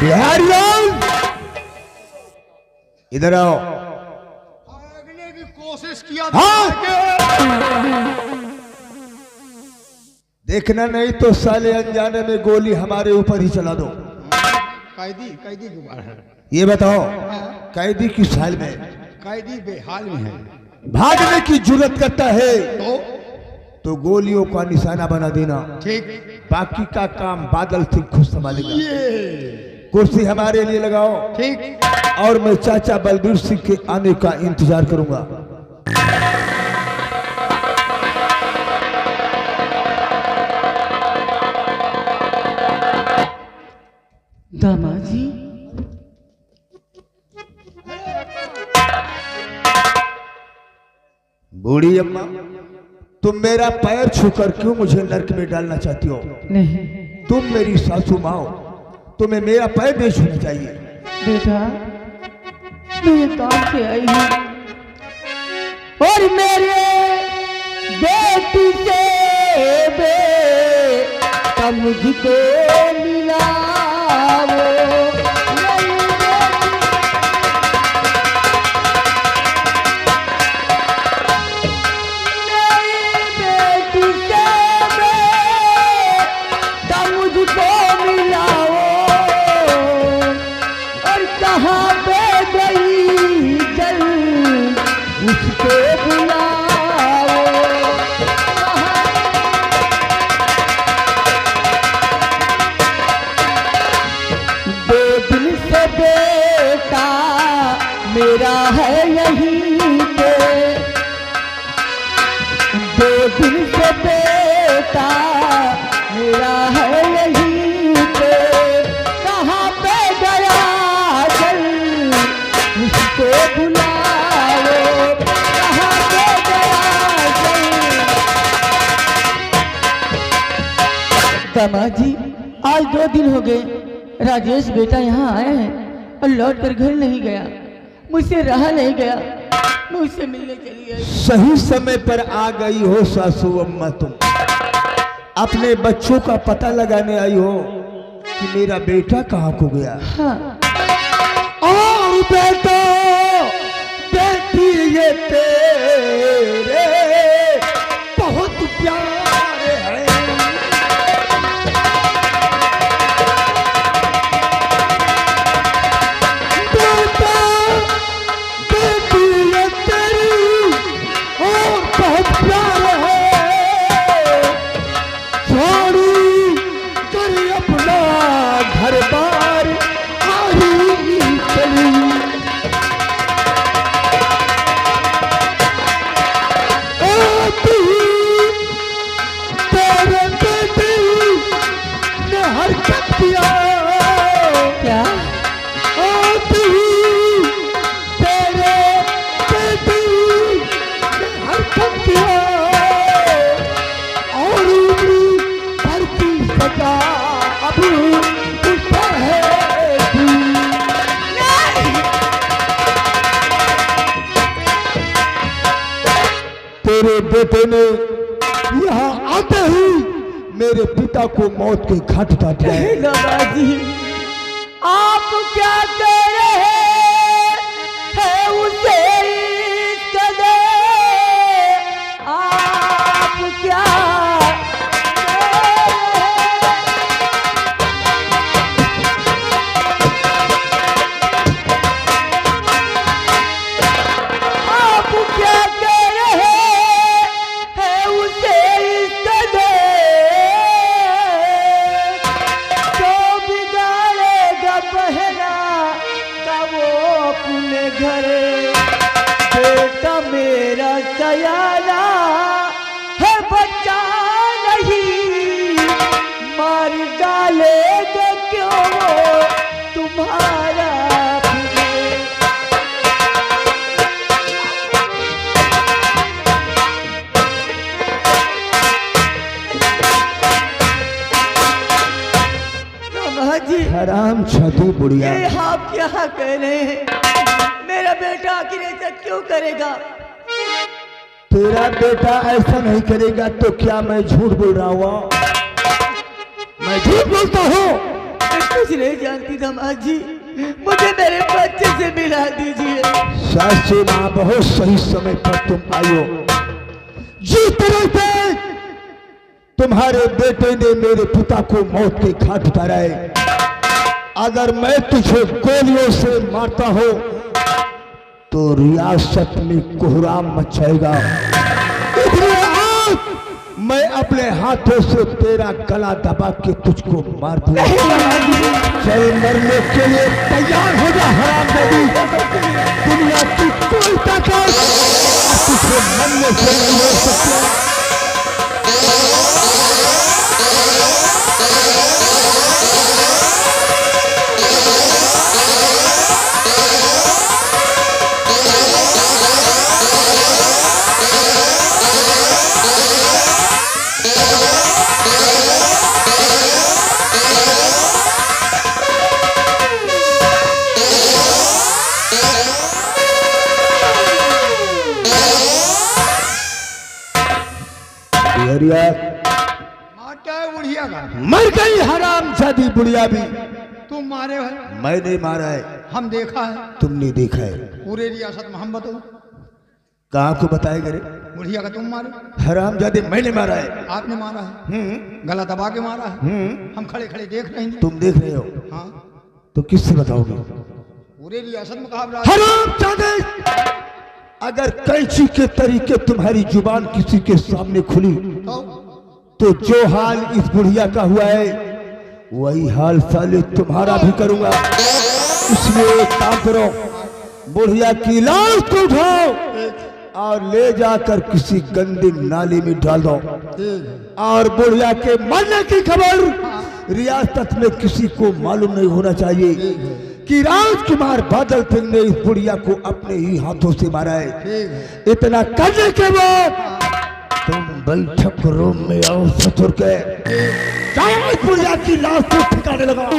बिहारियों इधर आओ। भागने की कोशिश किया हाँ? देखना नहीं तो साले अनजाने में गोली हमारे ऊपर ही चला दो। कैदी के बाहर है। ये बताओ कैदी किस हाल में? कैदी बेहाल में है। भागने की जुर्रत करता है तो गोलियों का निशाना बना देना। ठीक, बाकी का काम बादल सिंह खुद संभालेगा। ये कुर्सी हमारे लिए लगाओ। ठीक। और मैं चाचा बलबीर सिंह के आने का इंतजार करूंगा। दामाद जी, बूढ़ी अम्मा, तुम मेरा पैर छूकर क्यों मुझे नरक में डालना चाहती हो? नहीं तुम मेरी सासू माँ हो, तुम्हें मेरा पैर नहीं छूना चाहिए। बेटा, मैं काम से आई हूँ और मेरे बेटी से बेटा मुझको मिला वो। मेरा है यहीं पे, 2 दिन से बेटा मेरा है यहीं पे। कहाँ पे गया चल उसको बुलाओ, कहाँ पे गया चल। दामाद जी, आज 2 दिन हो गए राजेश बेटा यहाँ आए हैं और लौट कर घर नहीं गया। मुझसे रहा नहीं गया, मैं उससे मिलने चली आई। सही समय पर आ गई हो सासू अम्मा। तुम अपने बच्चों का पता लगाने आई हो कि मेरा बेटा कहाँ खो गया। हाँ। और बेटा बेटी ये तेरे बहुत प्यारे हैं। तेरे बेटे ने यहाँ आते ही मेरे पिता को मौत के घाट उतार दिया। दादाजी, आप क्या कह रहे हैं उसे कदे, आप क्या सयाना है, बच्चा नहीं मार डालेगा क्यों तुम्हारा। जी हराम छठी बुढ़िया, ये आप क्या कह रहे हैं? मेरा बेटा आखिर ऐसा क्यों करेगा? तेरा बेटा ऐसा नहीं करेगा तो क्या मैं झूठ बोल रहा हूँ? मैं झूठ बोलता हूँ? कुछ नहीं जानती दामाद जी, मुझे मेरे बच्चे से मिला दीजिए। सासू माँ बहुत सही समय पर तुम आई हो। जिस तरह से तुम्हारे बेटे ने मेरे पिता को मौत के घाट उतारा है, अगर मैं तुझे गोलियों से मारता हो तो रियासत में कोहराम मचाएगा। इसलिए आज मैं अपने हाथों से तेरा गला दबा के तुझको मार दूंगा। चल मरने के लिए तैयार हो जा हरामजादी। दुनिया की कोई ताकत तुझे मरने से नहीं रोक सकती। मारता है बुढ़िया का। मर गई हरामजादी बुढ़िया भी। तुम मारे है? मैं नहीं मारा है। हम देखा है। तुमने देखा है? पूरे रियासत में हम बताओ। कहाँ को बताए करे? बुढ़िया का तुम मारे? हरामजादे मैंने मारा है। आपने मारा है? गला दबा के मारा है। हम खड़े खड़े देख रहे हैं। तुम देख रहे हो? हाँ। तो किससे बताओगे? पूरे रियासत में कहा हरामजादे, अगर कैंची के तरीके तुम्हारी जुबान किसी के सामने खुली तो जो हाल इस बुढ़िया का हुआ है वही हाल साले तुम्हारा भी करूंगा। इसलिए एक काम करो, बुढ़िया की लाश को उठाओ और ले जाकर किसी गंदे नाले में डाल दो। और बुढ़िया के मरने की खबर रियासत में किसी को मालूम नहीं होना चाहिए कि राजकुमार बादल सिंह ने इस बुढ़िया को अपने ही हाथों से मारा है। इतना करने के बाद तुम बैठक रूम में आओ ससुर के, जाओ इस बुढ़िया की लाश को ठिकाने लगाओ।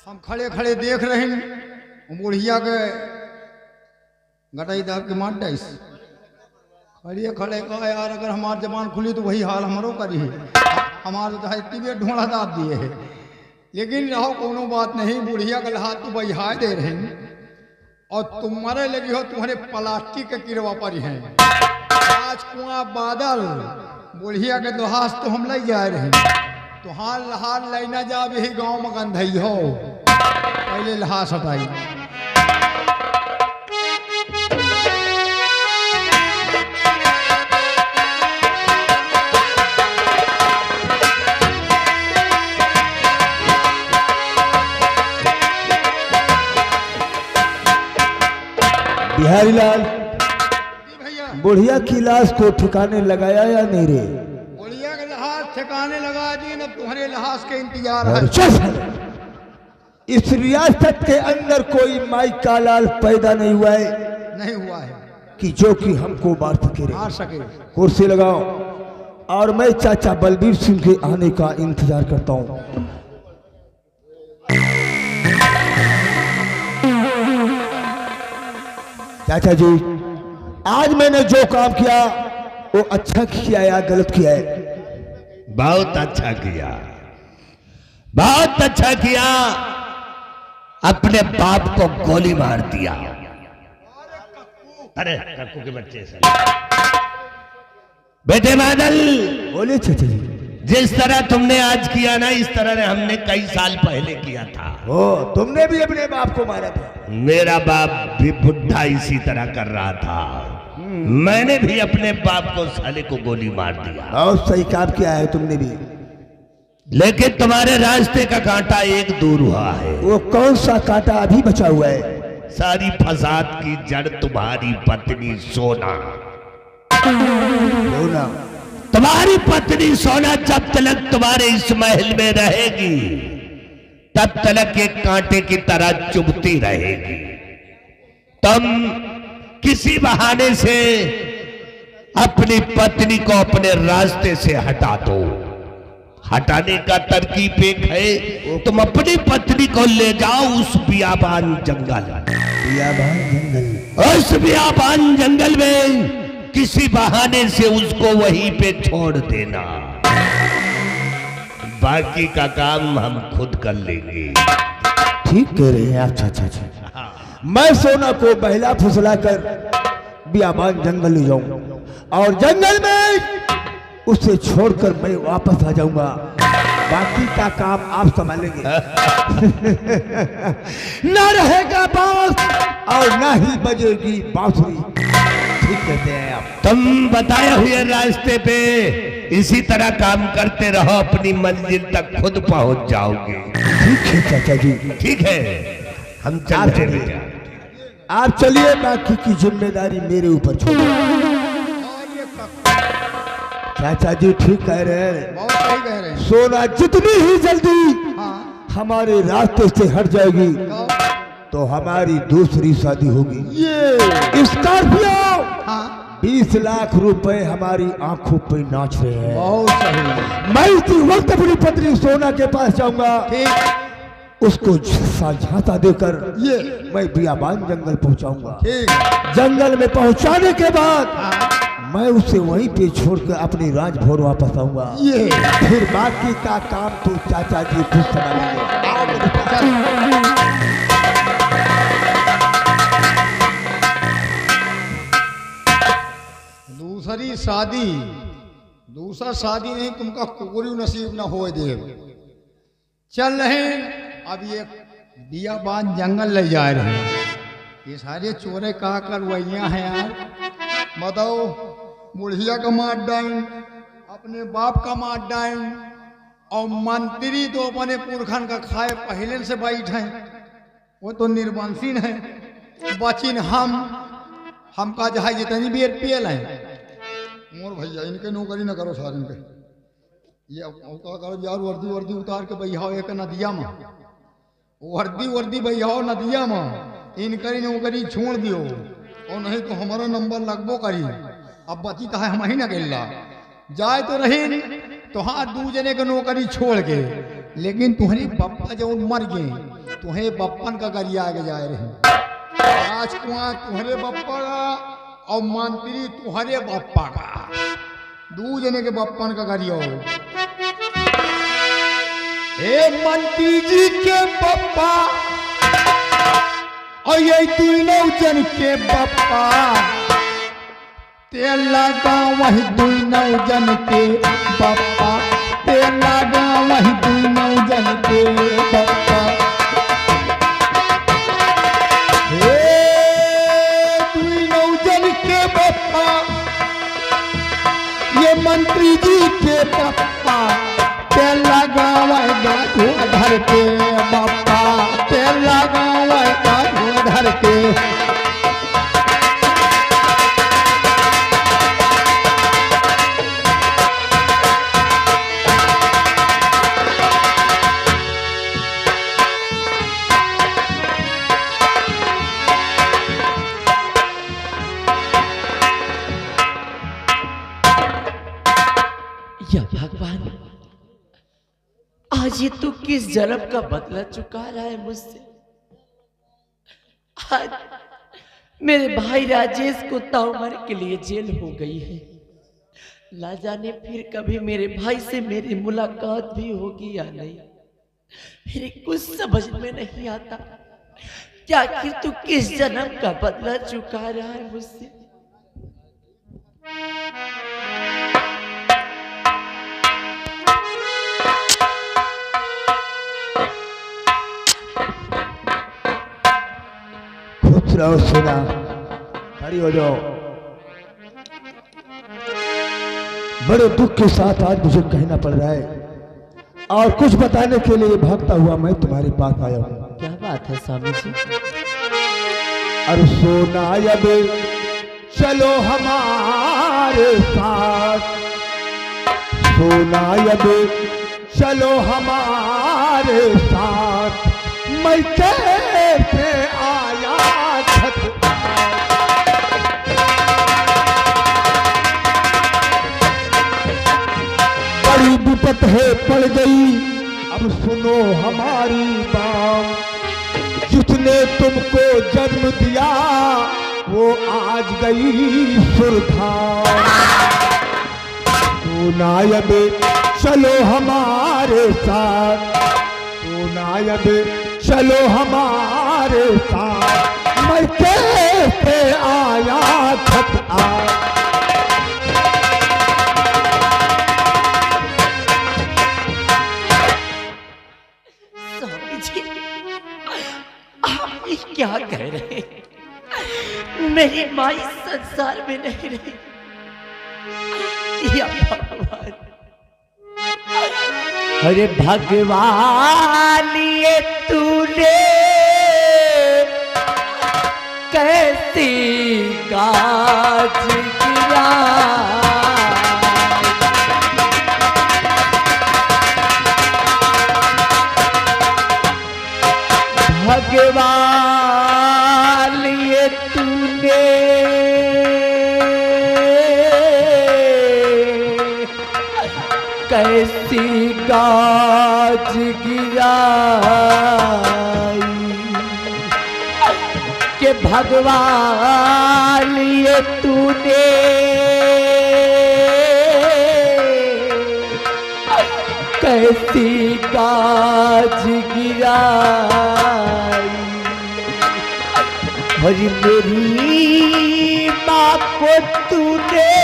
हम खड़े खड़े देख रहे हैं बुढ़िया के गटाई दाब के मार डाइस। खड़े खड़े कहा यार, अगर हमारी जबान खुली तो वही हाल हमारो करी है। हमारे तो इतनी ढोड़ा दाब दिए है। लेकिन रहो कोनो बात नहीं, बुढ़िया का हाथ तो बहिहा दे रहे हैं और तुम्हारे लगी हो तुम्हारे प्लास्टिक के किरवा पर हैं। राजकुमार बादल बुढ़िया के दोहास तो हम ले जा रहे हैं। तो हाल लहार लेना जा यही गाँव में गंधई हो, पहले लहास हटाई। बिहारी लाल, भैया बुढ़िया की लाश को ठिकाने लगाया या नहीं रे? बुढ़िया के लहास ठिकाने लगा दी, अब तुम्हारे लहास के इंतजार है। इस रियासत के अंदर कोई माई का लाल पैदा नहीं हुआ है, नहीं हुआ है कि जो कि हमको मार सके। मार सके। कुर्सी लगाओ और मैं चाचा बलबीर सिंह के आने का इंतजार करता हूँ। चाचा जी, आज मैंने जो काम किया वो अच्छा किया या गलत किया है? बहुत अच्छा किया, बहुत अच्छा किया। अपने बाप को गोली मार दिया। अरे कक्कू के बच्चे से। बेटे बादल, बोले चाचा जी। जिस तरह तुमने आज किया ना, इस तरह हमने कई साल पहले किया था। ओ, तुमने भी अपने बाप को मारा था? मेरा बाप भी बुढ़ा इसी तरह कर रहा था। मैंने भी अपने बाप को साले को गोली मार दिया। बहुत सही काम किया है तुमने भी। लेकिन तुम्हारे रास्ते का कांटा एक दूर हुआ है। वो कौन सा कांटा अभी बचा हुआ है? सारी फसाद की जड़ तुम्हारी पत्नी सोना। सोना? तुम्हारी पत्नी सोना जब तक तुम्हारे इस महल में रहेगी तब तक एक कांटे की तरह चुभती रहेगी। तुम किसी बहाने से अपनी पत्नी को अपने रास्ते से हटा दो। हटाने का तरकीब एक है, तुम अपनी पत्नी को ले जाओ उस बियाबान जंगल। बियाबान जंगल? उस बियाबान जंगल में किसी बहाने से उसको वहीं पे छोड़ देना, बाकी का काम हम खुद कर लेंगे। ठीक कह रहे हैं। अच्छा अच्छा अच्छा, मैं सोना को बहला फुसला कर बियाबान जंगल ले जाऊं और जंगल में उसे छोड़कर मैं वापस आ जाऊंगा, बाकी का काम आप संभालेंगे। ना रहेगा बांस और ना ही बजेगी बांसुरी। ठीक कहते हैं आप। तुम बताए हुए रास्ते पे इसी तरह काम करते रहो, अपनी मंजिल तक खुद पहुंच जाओगे। ठीक है चाचा जी। ठीक है, हम चल रहे हैं। आप चलिए, बाकी की जिम्मेदारी मेरे ऊपर छोड़िए। और ये चाचा जी ठीक कह रहे हैं। बहुत सही कह रहे हैं। सोना जितनी ही जल्दी हाँ हमारे रास्ते से हट जाएगी तो तो हमारी दूसरी शादी होगी। ये स्कॉर्पियो हाँ 20 लाख रुपए हमारी आंखों पे नाच रहे हैं। बहुत सही। मैं इसी वक्त अपनी पत्नी सोना के पास जाऊंगा, ठीक उसको झांसा देकर ये मैं बियाबान जंगल पहुंचाऊंगा। ठीक। जंगल में पहुंचाने के बाद हाँ मैं उसे वहीं पे छोड़कर अपनी राजभवन वापस आऊंगा। ये फिर बाकी का काम तो चाचा जी खुद संभालेंगे। आओ मेरे पास। दूसरा शादी नहीं, तुमका कोई नसीब न हो दे। चल रहे अब ये बियाबान जंगल ले जा रहे हैं। ये सारे चोरे का करवैया हैं यार। बताओ, बुढ़िया का मार डाइन, अपने बाप का मार डाइन, और मंत्री तो अपने पुरखन का खाए पहले से बैठे, वो तो निर्वंशीन है। बचिन हमका जहाँ जितनी भी पियल है। मोर भैया इनके नौकरी न करो सारे इनके। ये का करो यार, वर्दी वर्दी उतार के बैहाओ एक नदिया में, वर्दी बैहाओ नदिया में, इनकरी नौकरी छोड़ दियो, और नहीं तो हमारा नंबर लगबो करी। अब बची तो है हम ही न गेला जाए तो रही तो हाँ, 2 जने के नौकरी छोड़ के, लेकिन तुम्हारी पप्पा जब मर गए तुम्हें बप्पन का गरिया आगे जाए रहे। राजकुमार तुम्हारे बप्पा का और मंत्री तुम्हारे बप्पा का, 2 जने के बप्पन का गरिया। ए मंत्री जी के बप्पा और ये 2 जन के बप्पा, तेल लगा वही 2 जन के बप्पा, तेल लगा वही 2 जन के बप्पा। 2 जन के बप्पा, ये मंत्री जी के बप्पा, तेल लगा वही घर के बप्पा, तेल लगा वही घर के। या भगवान, आज ये तू किस जन्म का बदला चुका रहा है मुझसे। आज मेरे भाई राजेश को ताउमर के लिए जेल हो गई है। ना जाने फिर कभी मेरे भाई से मेरी मुलाकात भी होगी या नहीं। मेरे कुछ समझ में नहीं आता कि आखिर तू किस जन्म का बदला चुका रहा है मुझसे। खुश रहो सोना, खड़ी हो जाओ। बड़े दुख के साथ आज मुझे कहना पड़ रहा है और कुछ बताने के लिए भागता हुआ मैं तुम्हारे पास आया हूँ। क्या बात है स्वामी जी? अरे सोना अब चलो हमारे साथ, सोना अब चलो हमारे साथ, मैं कैसे आया छत बड़ी विपत है पड़ गई, अब सुनो हमारी बात। जिसने तुमको जन्म दिया वो आज गई सुरखार। तू नायब चलो हमारे साथ, तू नायब चलो हमारे साथ, मैं कैसे आया खत आ। स्वामी जी, आप ये क्या कह रहे हैं? मेरी माँ इस संसार में नहीं रही। या भगवान, अरे भगवान ये तूने कैसी गाज गिरा। भगवान ये तूने कैसी गाज गिराई कि भगवान ये तूने कैसी गाज गिराई। और मेरी माँ को तूने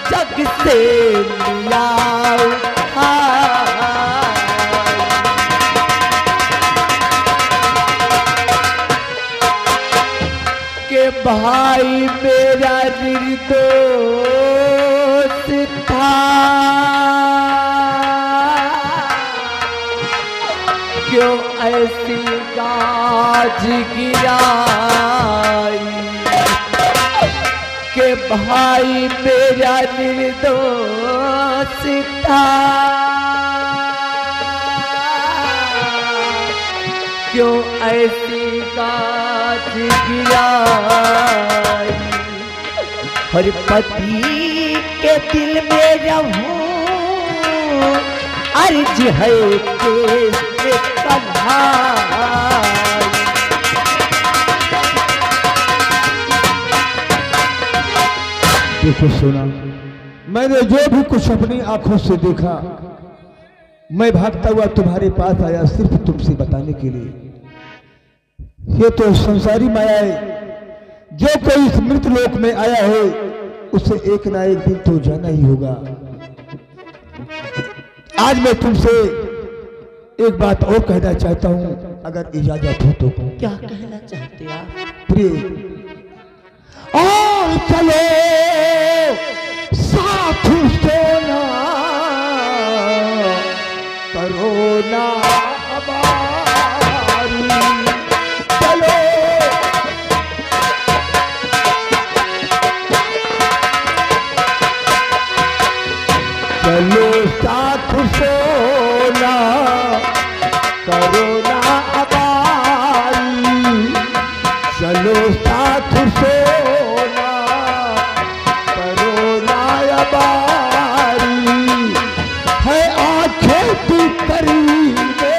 जग से लिया के भाई मेरा निर्दोष था, क्यों ऐसी गाज गिराई के भाई मेरा निर्दोष था, क्यों ऐसी गाज गिराई। हर पति के दिल में रहूं अर्ज है के कन्हाई। देखो सोना, मैंने जो भी कुछ अपनी आंखों से देखा, मैं भागता हुआ तुम्हारे पास आया सिर्फ तुमसे बताने के लिए। ये तो संसारी माया है, जो कोई इस मृत लोक में आया है उसे एक ना एक दिन तो जाना ही होगा। आज मैं तुमसे एक बात और कहना चाहता हूं, अगर इजाजत हो तो। क्या कहना चाहते आप? प्रिय, और चलो साथ सोना करो ना हमारी, चलो चलो साथ सोना करो ना हमारी, चलो साथ सोना करो ना हमारी। है आंखें की करीबे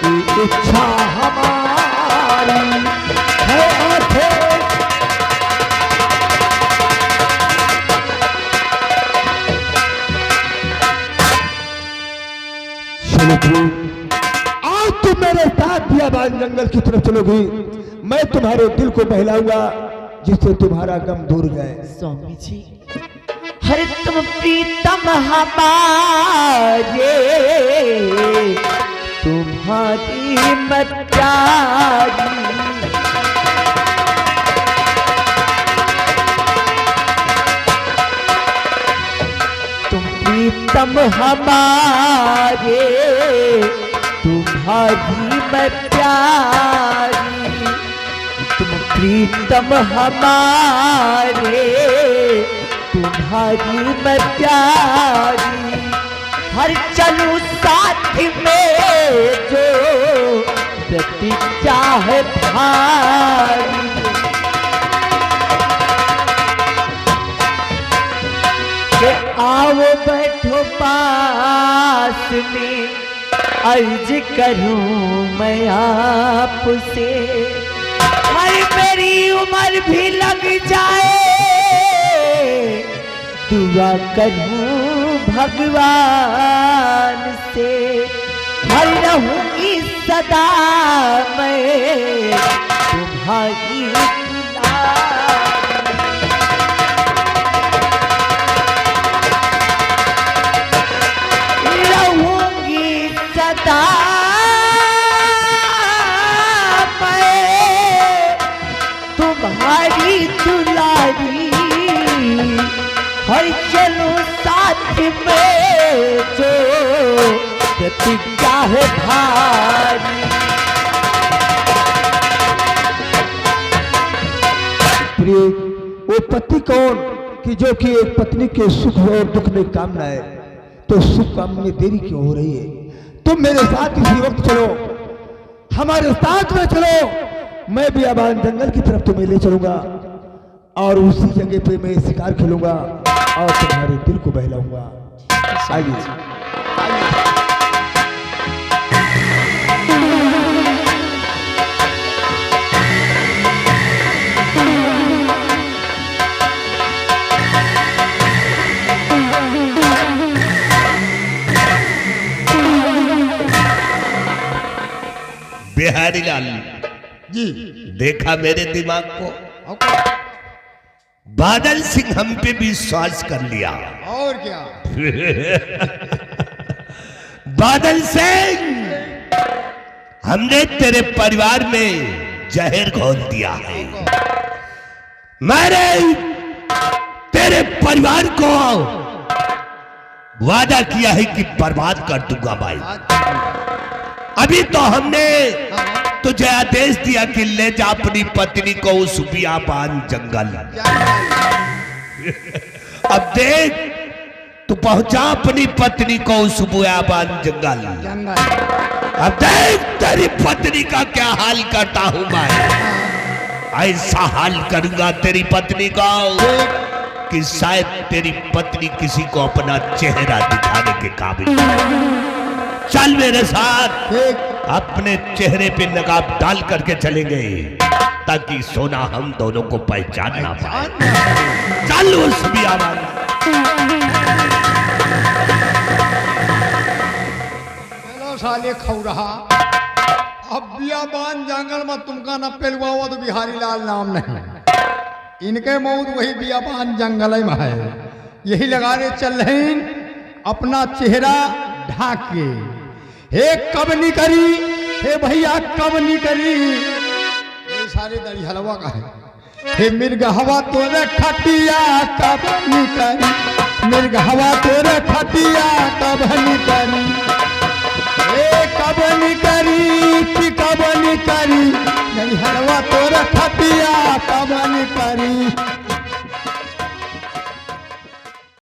की इच्छा हमारी, है आंखें। चलो आज तुम मेरे साथ बियाबान जंगल की तरफ चलोगी, मैं तुम्हारे दिल को बहलाऊंगा जिससे तुम्हारा गम दूर जाए। स्वामी जी, हरे तुम प्रीतम हमारे, तुम्हारी मत प्यारी, तुम प्रीतम हमारे, तुम्हारी मत प्यारी, तुम प्रीतम हमारे, तुम्हारी मैं प्यारी। हर चलू साथ में जो प्रतीक्षा है भारी, के आओ बैठो पास में, अर्ज करूं मैं आपसे, भाई मेरी उम्र भी लग जाए, दुआ करूं भगवान से, हर रहूंगी सदा मैं तुम्हारी रहूंगी सदा मैं तुम्हारी दुलारी, हर चलो साथ में जो प्रतिज्ञा है भारी। प्रिय, वो पति कौन कि जो कि एक पत्नी के सुख और दुख में काम न आए, तो सुख काम में देरी क्यों हो रही है? तुम मेरे साथ इसी वक्त चलो, हमारे साथ में चलो, मैं बियाबान जंगल की तरफ तुम्हें ले चलूंगा और उसी जगह पे मैं शिकार खेलूंगा और तुम्हारे दिल को बहलाऊंगा। आइए। बिहारी लाल जी देखा मेरे दिमाग को? बादल सिंह हम पे विश्वास कर लिया। और क्या? बादल सिंह, हमने तेरे परिवार में जहर घोल दिया है। मैंने तेरे परिवार को वादा किया है कि बर्बाद कर दूंगा भाई। अभी तो हमने तुझे आदेश दिया कि ले जा अपनी पत्नी को उस बियाबान जंगल। अब देख, तू पहुंचा अपनी पत्नी को उस बियाबान जंगल। अब देख तेरी पत्नी का क्या हाल करता हूं मैं। ऐसा हाल करूंगा तेरी पत्नी का कि शायद तेरी पत्नी किसी को अपना चेहरा दिखाने के काबिल। चल मेरे साथ, अपने चेहरे पे नकाब डाल करके चलेंगे ताकि सोना हम दोनों को पहचान ना पाए। चल उस बियाबान। चलो साले खौ रहा, अब बियाबान जंगल में तुमका न पेलुआ हुआ तो बिहारी लाल नाम नहीं, इनके मौत वही बियाबान जंगल में है। यही लगा रहे चल रहे अपना चेहरा ढाक के। हे कब नहीं करी, हे भैया कब नहीं करी, ये सारे दड़ी हलवा का है। हे मिर्ग हवा तोरे खटिया कब नहीं करी, मिर्ग हवा तोरे खटिया कब नहीं करी, हे कब नहीं करी कि कब नहीं करी, दड़ी हलवा तोरे खटिया कब नहीं करी।